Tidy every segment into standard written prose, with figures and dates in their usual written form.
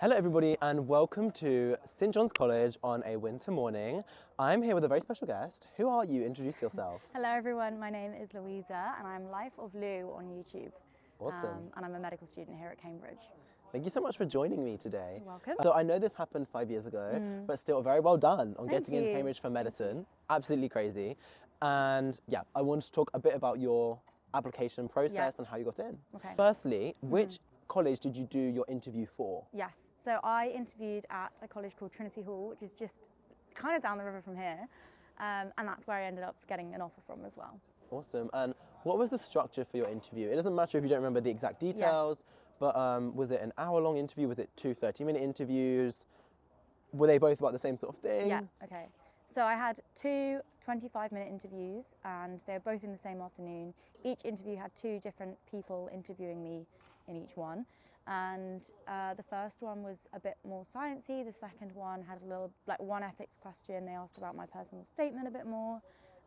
Hello everybody and welcome to St John's College on a winter morning. I'm here with a very special guest. Who are you? Introduce yourself. Hello everyone, my name is Louisa and I'm Life of Lou on YouTube. Awesome. And I'm a medical student here at Cambridge. Thank you so much for joining me today. You're welcome. So I know this happened 5 years ago, but still very well done on Thank getting into you. Cambridge for medicine. Absolutely crazy. And yeah, I want to talk a bit about your application process and how you got in. Okay. Firstly, which college did you do your interview for? Yes, so I interviewed at a college called Trinity Hall, which is just kind of down the river from here. And that's where I ended up getting an offer from as well. Awesome. And what was the structure for your interview? It doesn't matter if you don't remember the exact details, but was it an hour-long interview? Was it two 30-minute interviews? Were they both about the same sort of thing? Yeah, okay. So I had two 25-minute interviews and they were both in the same afternoon. Each interview had two different people interviewing me in each one. And the first one was a bit more sciencey. The second one had a little, like one ethics question. They asked about my personal statement a bit more.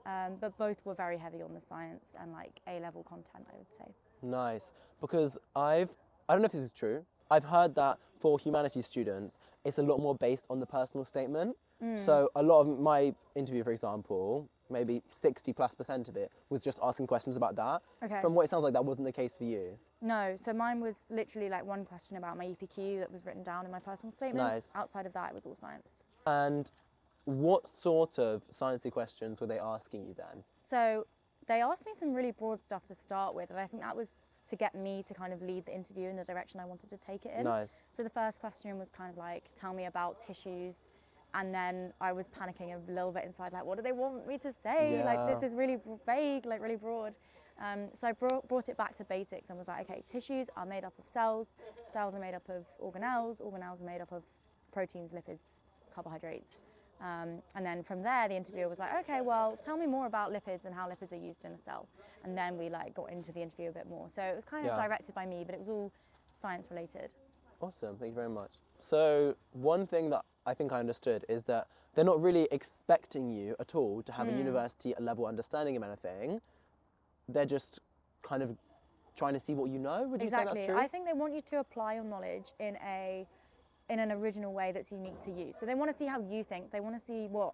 But both were very heavy on the science and like A-level content, I would say. Nice. Because I don't know if this is true, I've heard that for humanities students, it's a lot more based on the personal statement. So a lot of my interview, for example, maybe 60+% of it was just asking questions about that. Okay. From what it sounds like, that wasn't the case for you. No, so mine was literally like one question about my EPQ that was written down in my personal statement. Nice. Outside of that, it was all science. And what sort of sciencey questions were they asking you then? So they asked me some really broad stuff to start with, and I think that was to get me to kind of lead the interview in the direction I wanted to take it in. Nice. So the first question was kind of like, tell me about tissues. And then I was panicking a little bit inside, like, what do they want me to say? Yeah. Like, this is really vague, like really broad. So I brought it back to basics and was like, okay, tissues are made up of cells. Cells are made up of organelles. Organelles are made up of proteins, lipids, carbohydrates. And then from there, the interviewer was like, okay, well, tell me more about lipids and how lipids are used in a cell. And then we like got into the interview a bit more. So it was kind of directed by me, but it was all science related. Awesome, thank you very much. So one thing that I think I understood is that they're not really expecting you at all to have a university level understanding of anything. They're just kind of trying to see what you know. Would you say that's true? I think they want you to apply your knowledge in an original way that's unique to you. So they want to see how you think. They want to see what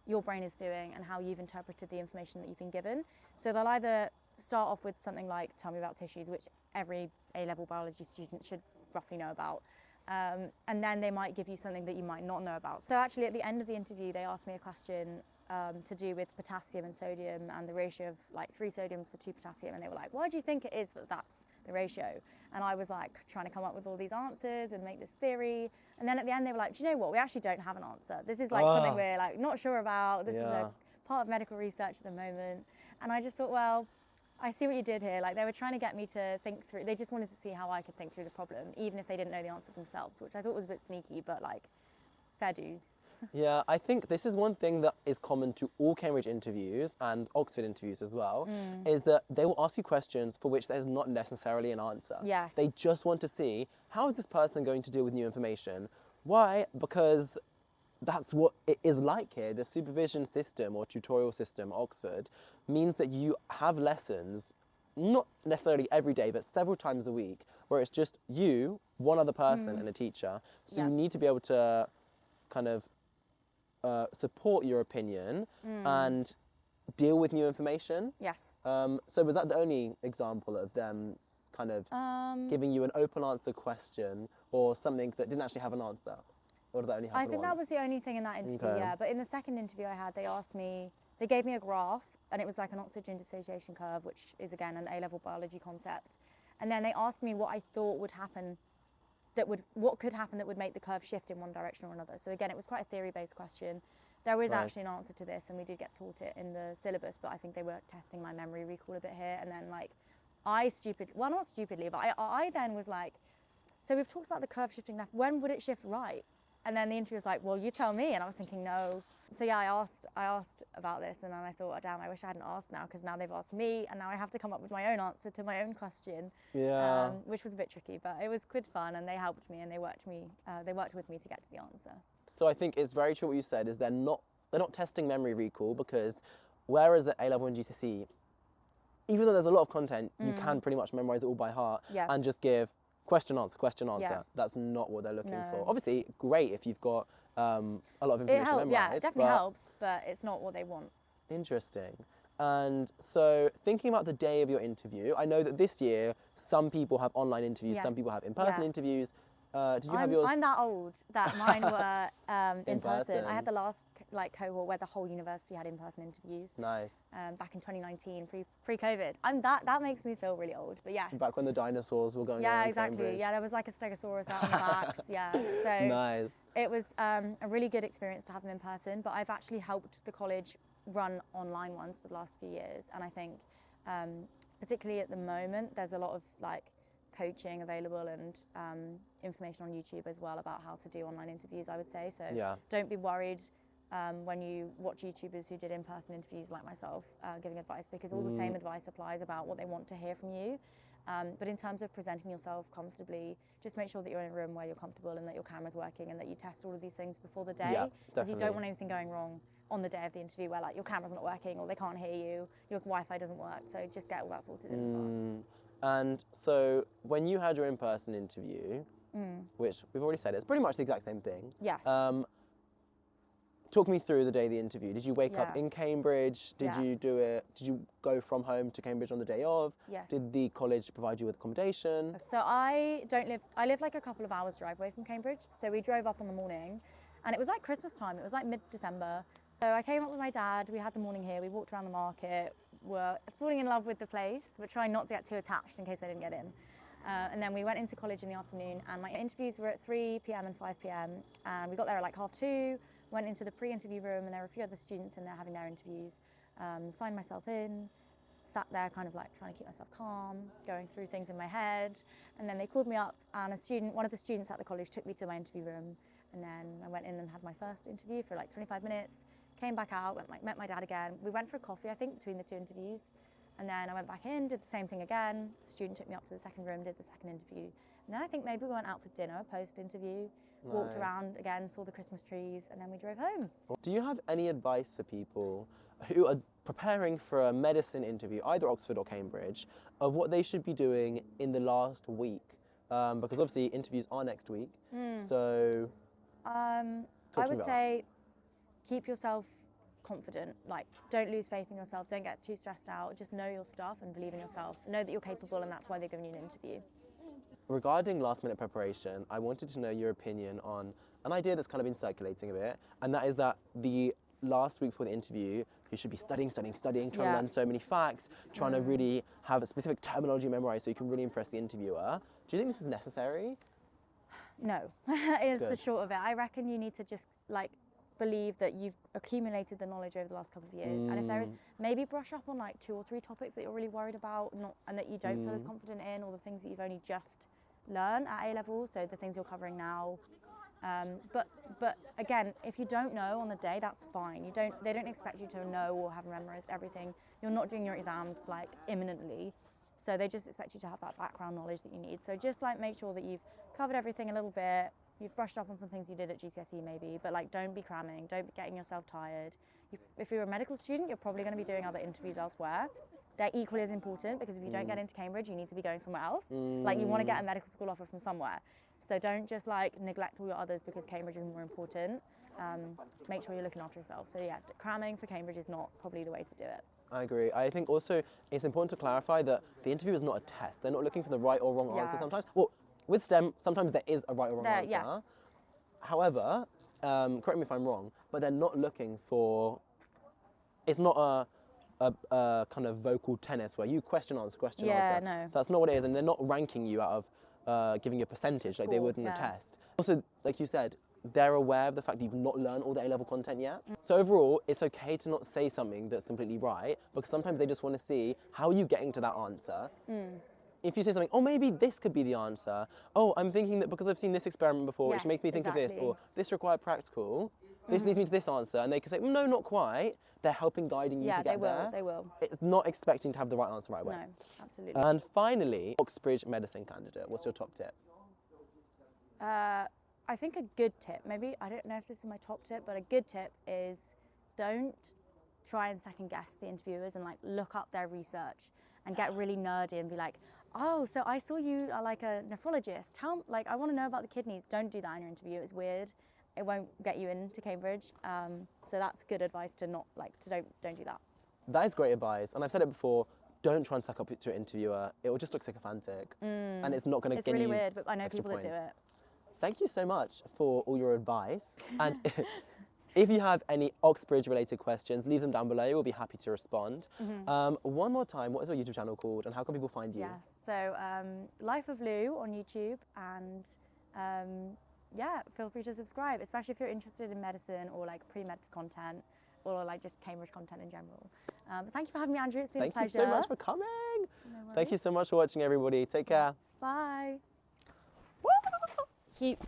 your brain is doing and how you've interpreted the information that you've been given. So they'll either start off with something like, tell me about tissues, which every A-level biology student should roughly know about. And then they might give you something that you might not know about. So actually at the end of the interview, they asked me a question to do with potassium and sodium and the ratio of like 3 sodium for 2 potassium. And they were like, why do you think it is that that's the ratio? And I was like trying to come up with all these answers and make this theory. And then at the end they were like, do you know what? We actually don't have an answer. This is like something we're like not sure about. This is a part of medical research at the moment. And I just thought, well, I see what you did here. Like they were trying to get me to think through, they just wanted to see how I could think through the problem, even if they didn't know the answer themselves, which I thought was a bit sneaky, but like fair dues. Yeah, I think this is one thing that is common to all Cambridge interviews and Oxford interviews as well, is that they will ask you questions for which there's not necessarily an answer. Yes. They just want to see, how is this person going to deal with new information? Why? Because that's what it is like here. The supervision system or tutorial system at Oxford means that you have lessons, not necessarily every day, but several times a week, where it's just you, one other person and a teacher. So you need to be able to kind of support your opinion and deal with new information. Yes. So was that the only example of them kind of giving you an open answer question or something that didn't actually have an answer? Or did that only happen I think that was the only thing in that interview, yeah. But in the second interview I had, they asked me, they gave me a graph and it was like an oxygen dissociation curve, which is again an A-level biology concept. And then they asked me what I thought would happen, what could happen that would make the curve shift in one direction or another. So again, it was quite a theory-based question. There is actually an answer to this and we did get taught it in the syllabus, but I think they were testing my memory recall a bit here. And then like, not stupidly, but I then was like, so we've talked about the curve shifting left, when would it shift right? And then the interviewer was like, well, you tell me. And I was thinking, no. So yeah, I asked about this and then I thought, oh, damn, I wish I hadn't asked now because now they've asked me and now I have to come up with my own answer to my own question. Yeah. Which was a bit tricky, but it was good fun and they helped me and they worked with me to get to the answer. So I think it's very true what you said, is they're not testing memory recall, because whereas at A-level and GCSE, even though there's a lot of content, you can pretty much memorize it all by heart and just give question answer. Yeah. That's not what they're looking No. for. Obviously, great if you've got a lot of It information helps, yeah, it memorized, definitely but helps, but it's not what they want. interesting. And so thinking about the day of your interview, I know that this year some people have online interviews, some Yes. people have in-person Yeah. interviews. Did you have yours? I'm that old that mine were in person. I person. had the last cohort where the whole university had in-person interviews. Nice. Back in 2019, pre-COVID. That makes me feel really old, but yes. Back when the dinosaurs were going Yeah, around exactly. Cambridge. Yeah, there was like a stegosaurus out on the backs. Yeah, so Nice. it was a really good experience to have them in person. But I've actually helped the college run online ones for the last few years, and I think particularly at the moment there's a lot of like coaching available and information on YouTube as well about how to do online interviews, I would say. So Yeah. don't be worried when you watch YouTubers who did in-person interviews like myself giving advice, because all the same advice applies about what they want to hear from you. But in terms of presenting yourself comfortably, just make sure that you're in a room where you're comfortable and that your camera's working and that you test all of these things before the day. Yeah, because you definitely. don't want anything going wrong on the day of the interview where like your camera's not working or they can't hear you, your Wi-Fi doesn't work. So just get all that sorted in advance. And so when you had your in-person interview, which we've already said, it's pretty much the exact same thing. Yes. Talk me through the day of the interview. Did you wake up Yeah. in Cambridge? Did Yeah. you do it? Did you go from home to Cambridge on the day of? Yes. Did the college provide you with accommodation? So I live like a couple of hours drive away from Cambridge. So we drove up on the morning and it was like Christmas time. It was like mid-December. So I came up with my dad, we had the morning here, we walked around the market, were falling in love with the place, but trying not to get too attached in case I didn't get in. And then we went into college in the afternoon and my interviews were at 3 p.m. and 5 p.m. And we got there at like 2:30, went into the pre-interview room and there were a few other students in there having their interviews. Signed myself in, sat there kind of like trying to keep myself calm, going through things in my head. And then they called me up and one of the students at the college took me to my interview room. And then I went in and had my first interview for like 25 minutes, came back out, met my dad again. We went for a coffee, I think, between the two interviews. And then I went back in, did the same thing again. The student took me up to the second room, did the second interview. And then I think maybe we went out for dinner post-interview, walked Nice. around again, saw the Christmas trees, and then we drove home. Do you have any advice for people who are preparing for a medicine interview, either Oxford or Cambridge, of what they should be doing in the last week? Because obviously interviews are next week. So I to me would about say keep yourself confident. Like, don't lose faith in yourself. Don't get too stressed out. Just know your stuff and believe in yourself. Know that you're capable, and that's why they're giving you an interview. regarding last minute preparation, I wanted to know your opinion on an idea that's kind of been circulating a bit, and that is that the last week before the interview, you should be studying, trying to Yeah. learn so many facts, trying to really have a specific terminology memorized so you can really impress the interviewer. Do you think this is necessary? No, is the Good. short of it. I reckon you need to just like believe that you've accumulated the knowledge over the last couple of years, and if there is, maybe brush up on like 2 or 3 topics that you're really worried about, and that you don't feel as confident in, or the things that you've only just learned at A level, so the things you're covering now. But again, if you don't know on the day, that's fine. They don't expect you to know or have memorized everything. You're not doing your exams like imminently, so they just expect you to have that background knowledge that you need. So just like make sure that you've covered everything a little bit. You've brushed up on some things you did at GCSE maybe, but like don't be cramming, don't be getting yourself tired. If you're a medical student, you're probably going to be doing other interviews elsewhere. They're equally as important, because if you don't get into Cambridge, you need to be going somewhere else. Like you want to get a medical school offer from somewhere. So don't just like neglect all your others because Cambridge is more important. Make sure you're looking after yourself. So yeah, cramming for Cambridge is not probably the way to do it. I agree. I think also it's important to clarify that the interview is not a test. They're not looking for the right or wrong answer Yeah. sometimes. Well, with STEM, sometimes there is a right or wrong answer. Yes. However, correct me if I'm wrong, but they're not looking for, it's not a kind of vocal tennis where you question answer. Yeah, no. That's not what it is, and they're not ranking you out of giving you a percentage like they Score, would in a yeah. test. Also, like you said, they're aware of the fact that you've not learned all the A-level content yet. So overall, it's okay to not say something that's completely right, because sometimes they just want to see how are you getting to that answer. If you say something, oh, maybe this could be the answer. Oh, I'm thinking that because I've seen this experiment before, which Yes, makes me think of this, exactly. or this required practical, this leads me to this answer, and they can say, no, not quite. They're helping guiding you Yeah, to get there. they will. It's not expecting to have the right answer right away. No, absolutely. And finally, Oxbridge medicine candidate, what's your top tip? I think a good tip, maybe, I don't know if this is my top tip, but a good tip is don't try and second guess the interviewers and like look up their research and get really nerdy and be like, oh, so I saw you are like a nephrologist. I want to know about the kidneys. Don't do that in your interview. It's weird. It won't get you into Cambridge. So that's good advice to don't do that. That is great advice. And I've said it before, don't try and suck up to an interviewer. It will just look sycophantic. And it's not going to It's get really you weird, but I know extra people that do points. it. Thank you so much for all your advice. And if you have any Oxbridge related questions, leave them down below. We'll be happy to respond. One more time, what is your YouTube channel called and how can people find you? Yes, so Life of Lou on YouTube, and yeah, feel free to subscribe, especially if you're interested in medicine or like pre-med content or like just Cambridge content in general. But thank you for having me, Andrew. It's been a pleasure. Thank you so much for coming. No Thank you worries. so much for watching, everybody. Take care. Bye. Keep